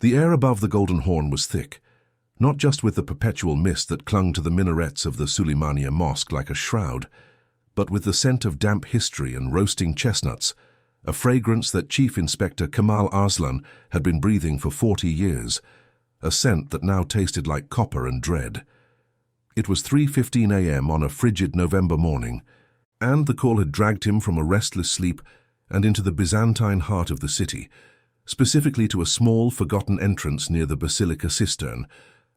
The air above the Golden Horn was thick, not just with the perpetual mist that clung to the minarets of the Suleymaniye Mosque like a shroud, but with the scent of damp history and roasting chestnuts, a fragrance that Chief Inspector Kemal Arslan had been breathing for 40 years, a scent that now tasted like copper and dread. It was 3:15 a.m. on a frigid November morning, and the call had dragged him from a restless sleep and into the Byzantine heart of the city, specifically to a small, forgotten entrance near the Basilica Cistern,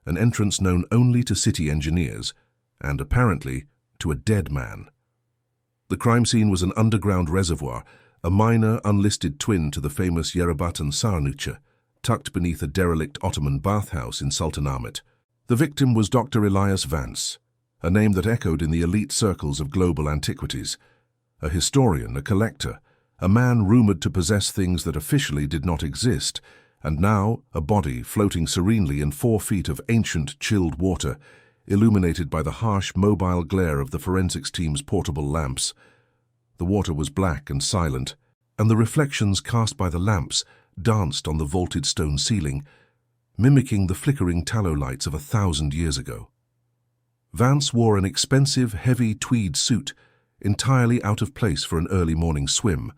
an entrance known only to city engineers, and apparently to a dead man. The crime scene was an underground reservoir, a minor, unlisted twin to the famous Yerebatan Sarnıcı, tucked beneath a derelict Ottoman bathhouse in Sultanahmet. The victim was Dr. Elias Vance, a name that echoed in the elite circles of global antiquities. A historian, a collector, a man rumored to possess things that officially did not exist, and now a body floating serenely in 4 feet of ancient, chilled water, illuminated by the harsh, mobile glare of the forensics team's portable lamps. The water was black and silent, and the reflections cast by the lamps danced on the vaulted stone ceiling, mimicking the flickering tallow lights of 1,000 years ago. Vance wore an expensive, heavy tweed suit, entirely out of place for an early morning swim,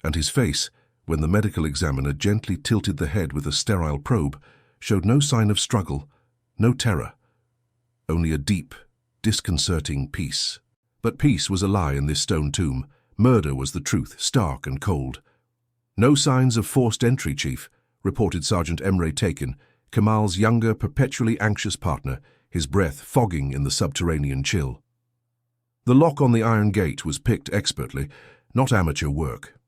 and his face, when the medical examiner gently tilted the head with a sterile probe, showed no sign of struggle, no terror. Only a deep, disconcerting peace. But peace was a lie in this stone tomb. Murder was the truth, stark and cold. "No signs of forced entry, Chief," reported Sergeant Emre Tekin, Kemal's younger, perpetually anxious partner, his breath fogging in the subterranean chill. The lock on the iron gate was picked expertly, not amateur work.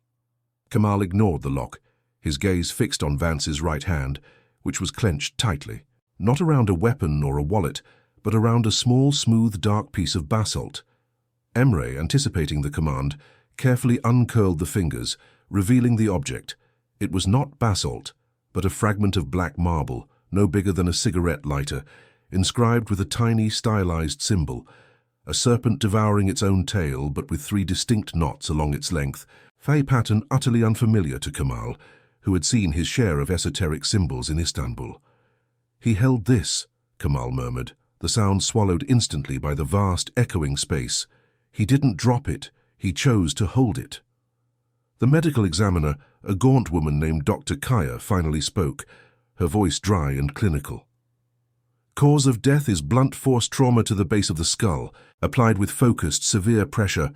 Kemal ignored the lock, his gaze fixed on Vance's right hand, which was clenched tightly, not around a weapon or a wallet, but around a small, smooth, dark piece of basalt. Emre, anticipating the command, carefully uncurled the fingers, revealing the object. It was not basalt, but a fragment of black marble, no bigger than a cigarette lighter, inscribed with a tiny, stylized symbol, a serpent devouring its own tail but with 3 distinct knots along its length, a pattern utterly unfamiliar to Kemal, who had seen his share of esoteric symbols in Istanbul. "He held this," Kemal murmured, the sound swallowed instantly by the vast, echoing space. "He didn't drop it, he chose to hold it." The medical examiner, a gaunt woman named Dr. Kaya, finally spoke, her voice dry and clinical. "Cause of death is blunt force trauma to the base of the skull, applied with focused, severe pressure.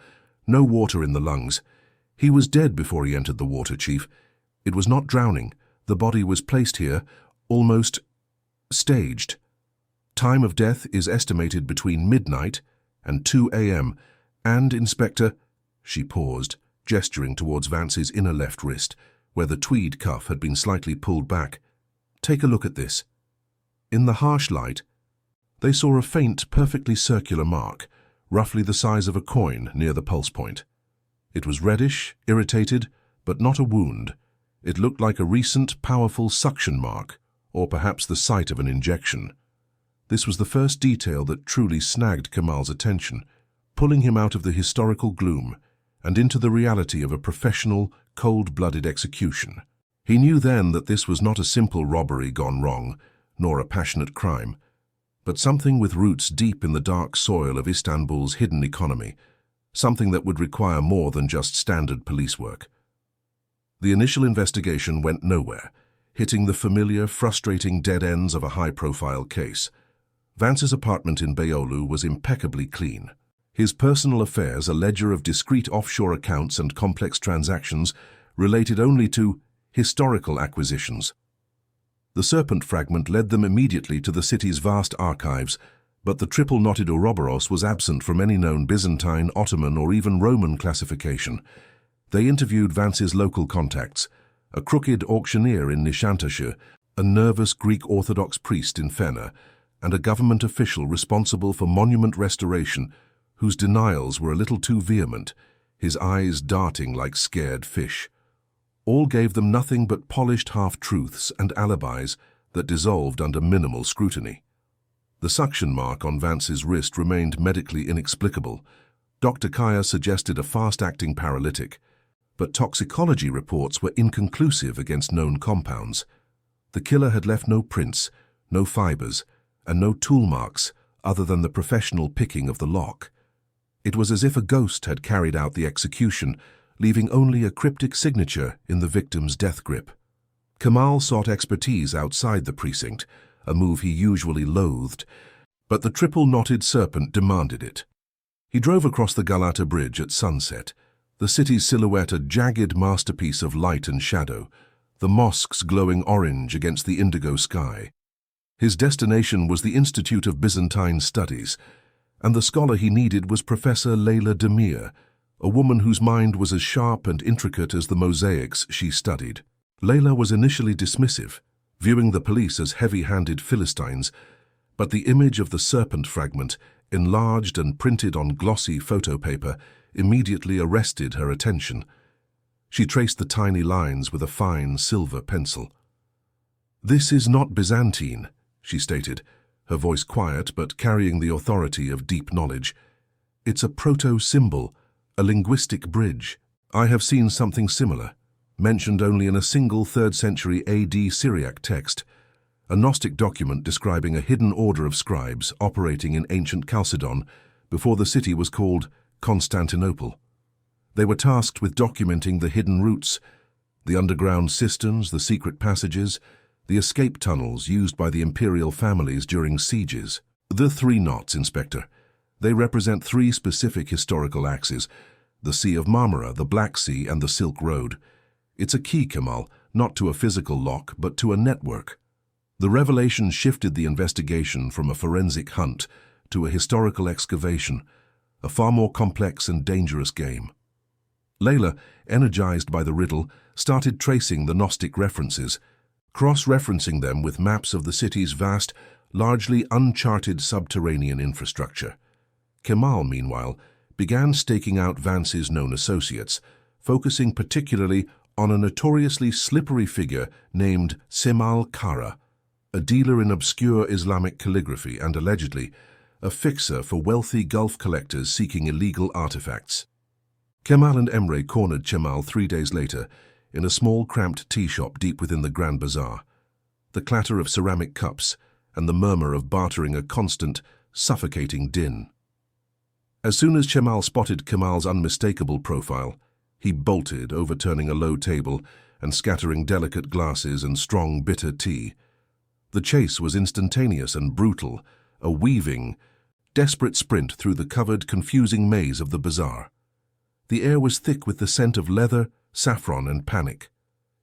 No water in the lungs. He was dead before he entered the water, Chief. It was not drowning. The body was placed here, almost staged. Time of death is estimated between midnight and 2 a.m. And, Inspector," she paused, gesturing towards Vance's inner left wrist, where the tweed cuff had been slightly pulled back. "Take a look at this." In the harsh light, they saw a faint, perfectly circular mark, roughly the size of a coin, near the pulse point. It was reddish, irritated, but not a wound. It looked like a recent, powerful suction mark, or perhaps the site of an injection. This was the first detail that truly snagged Kemal's attention, pulling him out of the historical gloom and into the reality of a professional, cold-blooded execution. He knew then that this was not a simple robbery gone wrong, nor a passionate crime, but something with roots deep in the dark soil of Istanbul's hidden economy, something that would require more than just standard police work. The initial investigation went nowhere, hitting the familiar, frustrating dead ends of a high-profile case. Vance's apartment in Beyoğlu was impeccably clean. His personal affairs, a ledger of discrete offshore accounts and complex transactions, related only to historical acquisitions. The serpent fragment led them immediately to the city's vast archives, but the triple-knotted Ouroboros was absent from any known Byzantine, Ottoman, or even Roman classification. They interviewed Vance's local contacts, a crooked auctioneer in Nişantaşı, a nervous Greek Orthodox priest in Fener, and a government official responsible for monument restoration, whose denials were a little too vehement, his eyes darting like scared fish. All gave them nothing but polished half-truths and alibis that dissolved under minimal scrutiny. The suction mark on Vance's wrist remained medically inexplicable. Dr. Kaya suggested a fast-acting paralytic, but toxicology reports were inconclusive against known compounds. The killer had left no prints, no fibers, and no tool marks other than the professional picking of the lock. It was as if a ghost had carried out the execution, leaving only a cryptic signature in the victim's death grip. Kemal sought expertise outside the precinct, a move he usually loathed, but the triple-knotted serpent demanded it. He drove across the Galata Bridge at sunset, the city's silhouette a jagged masterpiece of light and shadow, the mosques glowing orange against the indigo sky. His destination was the Institute of Byzantine Studies, and the scholar he needed was Professor Leyla Demir, a woman whose mind was as sharp and intricate as the mosaics she studied. Leyla was initially dismissive, viewing the police as heavy-handed Philistines, but the image of the serpent fragment, enlarged and printed on glossy photo paper, immediately arrested her attention. She traced the tiny lines with a fine silver pencil. "This is not Byzantine," she stated, her voice quiet but carrying the authority of deep knowledge. "It's a proto-symbol, a linguistic bridge. I have seen something similar, mentioned only in a single 3rd century AD Syriac text, a Gnostic document describing a hidden order of scribes operating in ancient Chalcedon before the city was called Constantinople. They were tasked with documenting the hidden routes, the underground cisterns, the secret passages, the escape tunnels used by the imperial families during sieges. The 3 knots, Inspector. They represent 3 specific historical axes, the Sea of Marmara, the Black Sea, and the Silk Road. It's a key, Kemal, not to a physical lock, but to a network. The revelation shifted the investigation from a forensic hunt to a historical excavation, a far more complex and dangerous game. Leyla, energized by the riddle, started tracing the Gnostic references, cross-referencing them with maps of the city's vast, largely uncharted subterranean infrastructure. Kemal, meanwhile, began staking out Vance's known associates, focusing particularly on a notoriously slippery figure named Semal Kara, a dealer in obscure Islamic calligraphy and, allegedly, a fixer for wealthy Gulf collectors seeking illegal artifacts. Kemal and Emre cornered Kemal 3 days later in a small, cramped tea shop deep within the Grand Bazaar. The clatter of ceramic cups and the murmur of bartering a constant, suffocating din. As soon as Kemal spotted Kemal's unmistakable profile, he bolted, overturning a low table and scattering delicate glasses and strong, bitter tea. The chase was instantaneous and brutal, a weaving, desperate sprint through the covered, confusing maze of the bazaar. The air was thick with the scent of leather, saffron, and panic.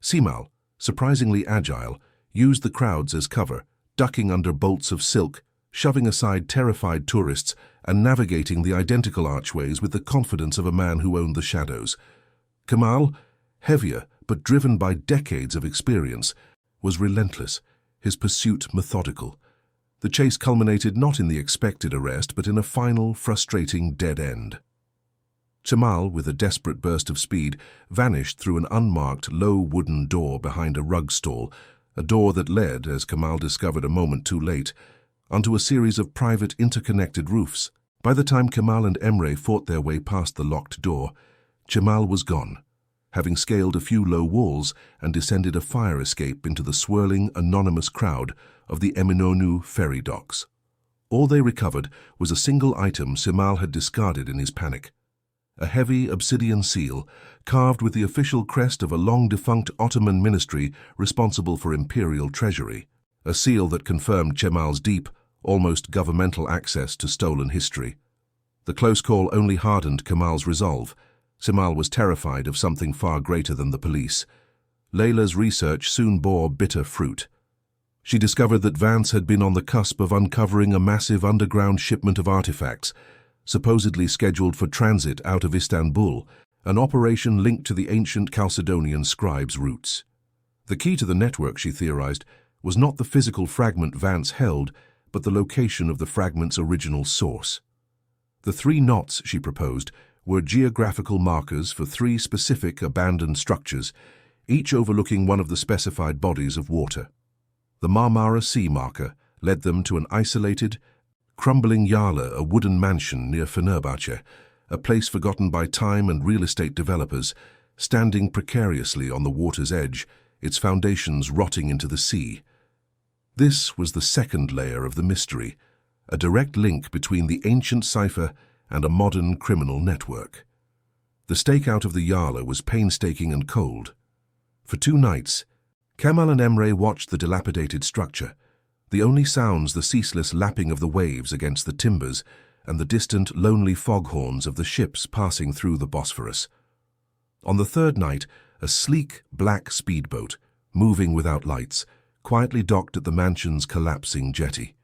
Semal, surprisingly agile, used the crowds as cover, ducking under bolts of silk, shoving aside terrified tourists, and navigating the identical archways with the confidence of a man who owned the shadows. Kemal, heavier but driven by decades of experience, was relentless, his pursuit methodical. The chase culminated not in the expected arrest, but in a final, frustrating dead end. Kemal, with a desperate burst of speed, vanished through an unmarked, low wooden door behind a rug stall, a door that led, as Kemal discovered a moment too late, onto a series of private interconnected roofs. By the time Kemal and Emre fought their way past the locked door, Kemal was gone, having scaled a few low walls and descended a fire escape into the swirling, anonymous crowd of the Eminonu ferry docks. All they recovered was a single item Kemal had discarded in his panic. A heavy obsidian seal, carved with the official crest of a long-defunct Ottoman ministry responsible for imperial treasury. A seal that confirmed Kemal's deep, almost governmental access to stolen history. The close call only hardened Kemal's resolve. Kemal was terrified of something far greater than the police. Leyla's research soon bore bitter fruit. She discovered that Vance had been on the cusp of uncovering a massive underground shipment of artifacts, supposedly scheduled for transit out of Istanbul, an operation linked to the ancient Chalcedonian scribes' roots. The key to the network, she theorized, was not the physical fragment Vance held, but the location of the fragment's original source. The 3 knots, she proposed, were geographical markers for 3 specific abandoned structures, each overlooking one of the specified bodies of water. The Marmara Sea marker led them to an isolated, crumbling yala, a wooden mansion near Fenerbahce, a place forgotten by time and real estate developers, standing precariously on the water's edge, its foundations rotting into the sea. This was the second layer of the mystery, a direct link between the ancient cipher and a modern criminal network. The stakeout of the Yala was painstaking and cold. For 2 nights, Kemal and Emre watched the dilapidated structure, the only sounds the ceaseless lapping of the waves against the timbers and the distant, lonely foghorns of the ships passing through the Bosphorus. On the 3rd night, a sleek, black speedboat, moving without lights, quietly docked at the mansion's collapsing jetty.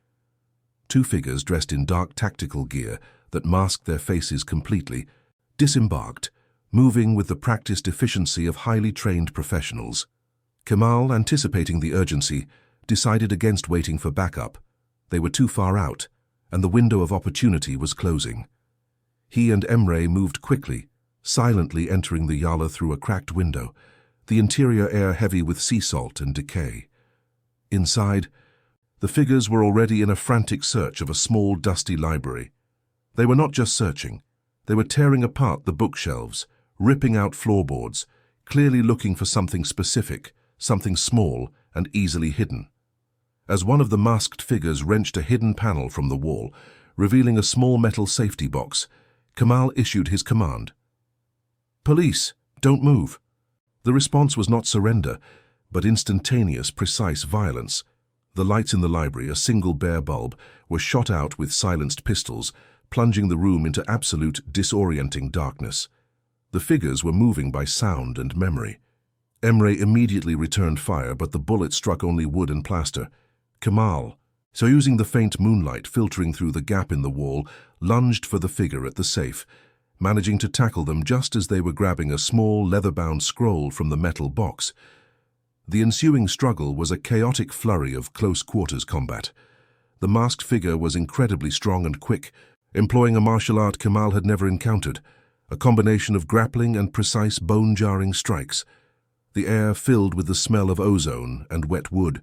2 figures dressed in dark tactical gear that masked their faces completely, disembarked, moving with the practiced efficiency of highly trained professionals. Kemal, anticipating the urgency, decided against waiting for backup. They were too far out, and the window of opportunity was closing. He and Emre moved quickly, silently entering the Yala through a cracked window, the interior air heavy with sea salt and decay. Inside, the figures were already in a frantic search of a small, dusty library. They were not just searching. They were tearing apart the bookshelves, ripping out floorboards, clearly looking for something specific, something small and easily hidden. As one of the masked figures wrenched a hidden panel from the wall, revealing a small metal safety box, Kemal issued his command. "Police, don't move." The response was not surrender, but instantaneous, precise violence. The lights in the library, a single bare bulb, were shot out with silenced pistols, plunging the room into absolute, disorienting darkness. The figures were moving by sound and memory. Emre immediately returned fire, but the bullet struck only wood and plaster. Kemal, so using the faint moonlight filtering through the gap in the wall, lunged for the figure at the safe, managing to tackle them just as they were grabbing a small, leather-bound scroll from the metal box. The ensuing struggle was a chaotic flurry of close-quarters combat. The masked figure was incredibly strong and quick, employing a martial art Kemal had never encountered, a combination of grappling and precise bone-jarring strikes. The air filled with the smell of ozone and wet wood.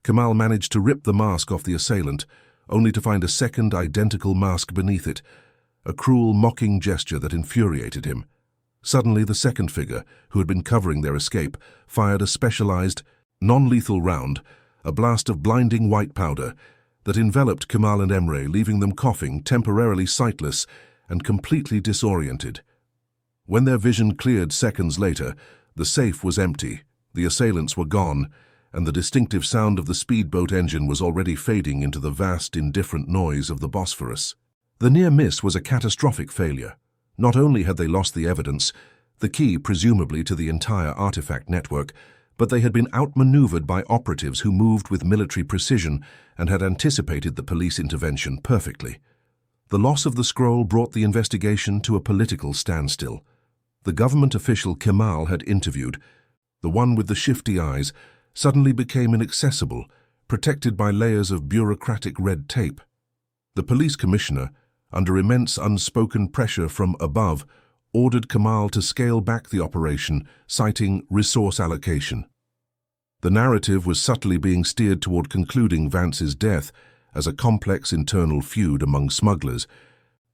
Kemal managed to rip the mask off the assailant, only to find a second identical mask beneath it, a cruel, mocking gesture that infuriated him. Suddenly, the second figure, who had been covering their escape, fired a specialized, non-lethal round, a blast of blinding white powder, that enveloped Kemal and Emre, leaving them coughing, temporarily sightless, and completely disoriented. When their vision cleared seconds later, the safe was empty, the assailants were gone, and the distinctive sound of the speedboat engine was already fading into the vast, indifferent noise of the Bosphorus. The near miss was a catastrophic failure. Not only had they lost the evidence, the key presumably to the entire artifact network, but they had been outmaneuvered by operatives who moved with military precision and had anticipated the police intervention perfectly. The loss of the scroll brought the investigation to a political standstill. The government official Kemal had interviewed, the one with the shifty eyes, suddenly became inaccessible, protected by layers of bureaucratic red tape. The police commissioner, under immense unspoken pressure from above, ordered Kemal to scale back the operation, citing resource allocation. The narrative was subtly being steered toward concluding Vance's death as a complex internal feud among smugglers,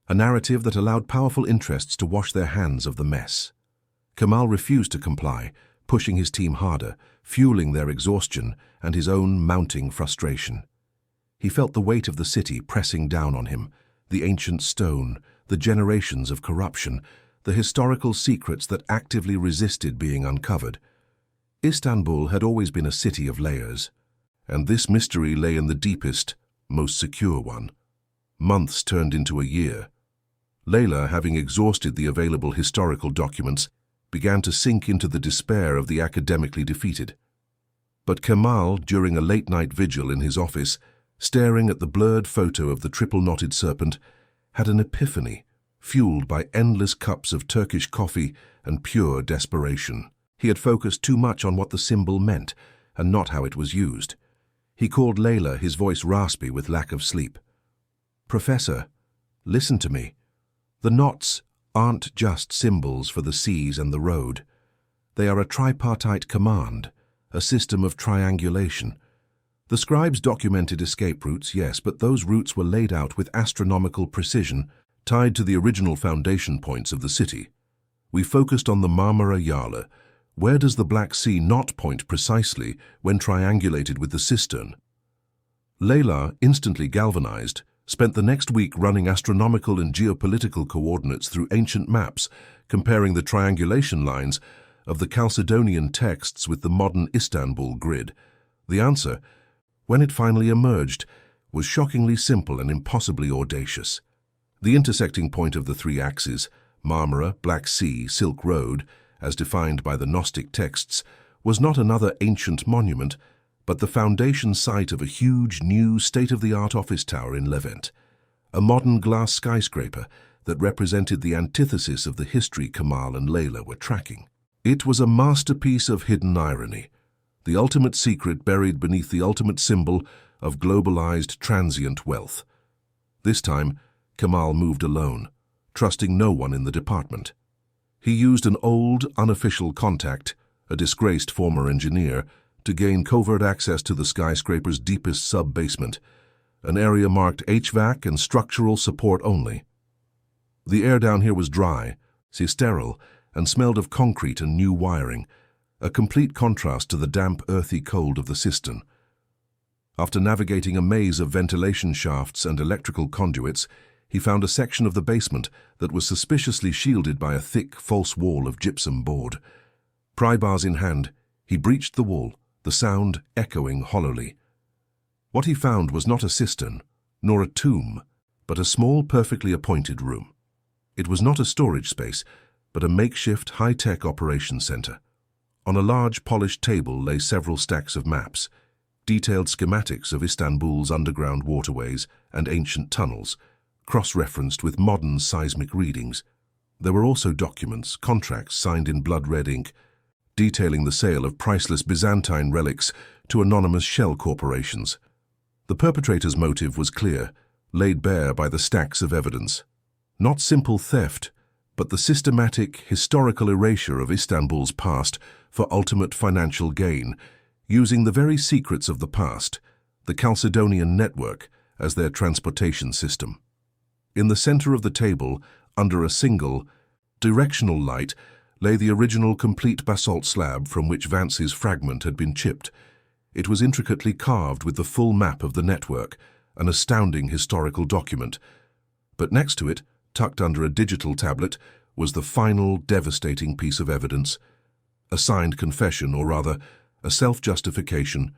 a narrative that allowed powerful interests to wash their hands of the mess. Kemal refused to comply, pushing his team harder, fueling their exhaustion and his own mounting frustration. He felt the weight of the city pressing down on him, the ancient stone, the generations of corruption, the historical secrets that actively resisted being uncovered. Istanbul had always been a city of layers, and this mystery lay in the deepest, most secure one. Months turned into a year. Layla, having exhausted the available historical documents, began to sink into the despair of the academically defeated. But Kemal, during a late-night vigil in his office, staring at the blurred photo of the triple-knotted serpent, had an epiphany, fueled by endless cups of Turkish coffee and pure desperation. He had focused too much on what the symbol meant, and not how it was used. He called Layla, his voice raspy with lack of sleep. "Professor, listen to me. The knots aren't just symbols for the seas and the road. They are a tripartite command, a system of triangulation. The scribes documented escape routes, yes, but those routes were laid out with astronomical precision, tied to the original foundation points of the city. We focused on the Marmara Yala, Where does the Black Sea not point precisely when triangulated with the Cistern? Layla, instantly galvanized, spent the next week running astronomical and geopolitical coordinates through ancient maps, comparing the triangulation lines of the Chalcedonian texts with the modern Istanbul grid. The answer, when it finally emerged, was shockingly simple and impossibly audacious. The intersecting point of the three axes, Marmara, Black Sea, Silk Road, as defined by the Gnostic texts, was not another ancient monument, but the foundation site of a huge, new, state-of-the-art office tower in Levant, a modern glass skyscraper that represented the antithesis of the history Kemal and Layla were tracking. It was a masterpiece of hidden irony, the ultimate secret buried beneath the ultimate symbol of globalized transient wealth. This time, Kemal moved alone, trusting no one in the department. He used an old, unofficial contact, a disgraced former engineer, to gain covert access to the skyscraper's deepest sub-basement, an area marked HVAC and structural support only. The air down here was dry, sterile, and smelled of concrete and new wiring, a complete contrast to the damp, earthy cold of the Cistern. After navigating a maze of ventilation shafts and electrical conduits, he found a section of the basement that was suspiciously shielded by a thick, false wall of gypsum board. Pry bars in hand, he breached the wall, the sound echoing hollowly. What he found was not a cistern, nor a tomb, but a small, perfectly appointed room. It was not a storage space, but a makeshift, high-tech operations center. On a large, polished table lay several stacks of maps, detailed schematics of Istanbul's underground waterways and ancient tunnels, cross-referenced with modern seismic readings. There were also documents, contracts signed in blood-red ink, detailing the sale of priceless Byzantine relics to anonymous shell corporations. The perpetrator's motive was clear, laid bare by the stacks of evidence. Not simple theft, but the systematic, historical erasure of Istanbul's past for ultimate financial gain, using the very secrets of the past, the Chalcedonian network, as their transportation system. In the center of the table, under a single, directional light, lay the original complete basalt slab from which Vance's fragment had been chipped. It was intricately carved with the full map of the network, an astounding historical document. But next to it, tucked under a digital tablet, was the final, devastating piece of evidence. A signed confession, or rather, a self-justification,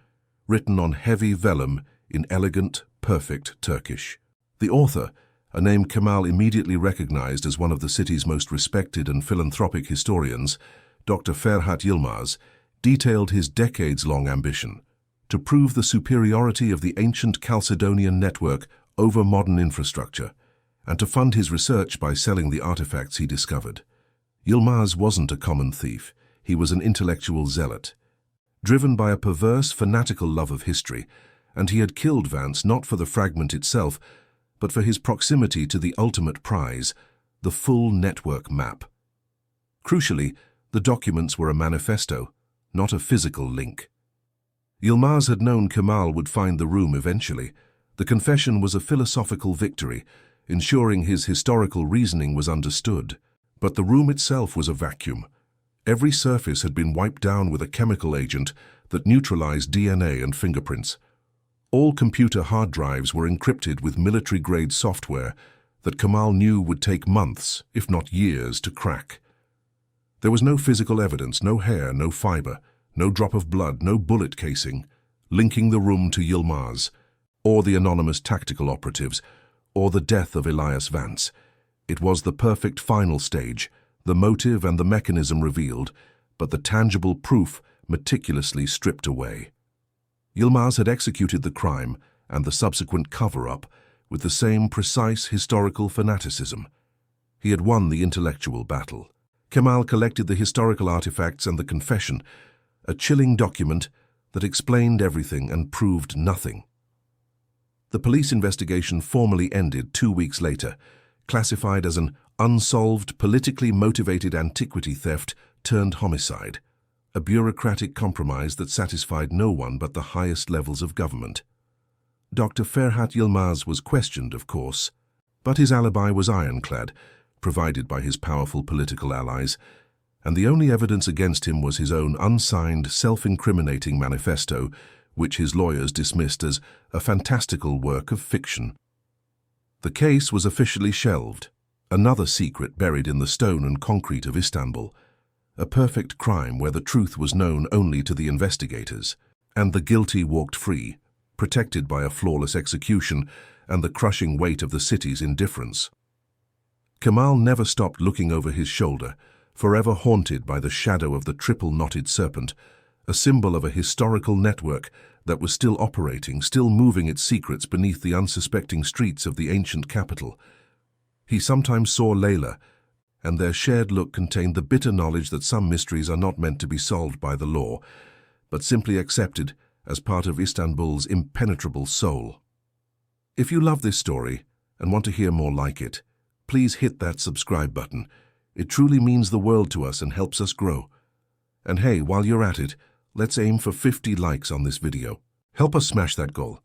written on heavy vellum in elegant, perfect Turkish. The author, a name Kemal immediately recognized as one of the city's most respected and philanthropic historians, Dr. Ferhat Yilmaz, detailed his decades-long ambition to prove the superiority of the ancient Chalcedonian network over modern infrastructure, and to fund his research by selling the artifacts he discovered. Yilmaz wasn't a common thief, he was an intellectual zealot, driven by a perverse, fanatical love of history, and he had killed Vance not for the fragment itself, but for his proximity to the ultimate prize, the full network map. Crucially, the documents were a manifesto, not a physical link. Yilmaz had known Kemal would find the room eventually. The confession was a philosophical victory, ensuring his historical reasoning was understood. But the room itself was a vacuum. Every surface had been wiped down with a chemical agent that neutralized DNA and fingerprints. All computer hard drives were encrypted with military-grade software that Kemal knew would take months, if not years, to crack. There was no physical evidence, no hair, no fiber, no drop of blood, no bullet casing, linking the room to Yilmaz, or the anonymous tactical operatives, or the death of Elias Vance. It was the perfect final stage, the motive and the mechanism revealed, but the tangible proof meticulously stripped away. Yilmaz had executed the crime and the subsequent cover-up with the same precise historical fanaticism. He had won the intellectual battle. Kemal collected the historical artifacts and the confession, a chilling document that explained everything and proved nothing. The police investigation formally ended 2 weeks later, classified as an unsolved, politically motivated antiquity theft turned homicide, a bureaucratic compromise that satisfied no one but the highest levels of government. Dr. Ferhat Yilmaz was questioned, of course, but his alibi was ironclad, provided by his powerful political allies. and the only evidence against him was his own unsigned, self-incriminating manifesto, which his lawyers dismissed as a fantastical work of fiction. The case was officially shelved, another secret buried in the stone and concrete of Istanbul, a perfect crime where the truth was known only to the investigators, and the guilty walked free, protected by a flawless execution and the crushing weight of the city's indifference. Kemal never stopped looking over his shoulder, forever haunted by the shadow of the triple-knotted serpent, a symbol of a historical network that was still operating, still moving its secrets beneath the unsuspecting streets of the ancient capital. He sometimes saw Layla, and their shared look contained the bitter knowledge that some mysteries are not meant to be solved by the law, but simply accepted as part of Istanbul's impenetrable soul. If you love this story and want to hear more like it, please hit that subscribe button. It truly means the world to us and helps us grow. And hey, while you're at it, let's aim for 50 likes on this video. Help us smash that goal.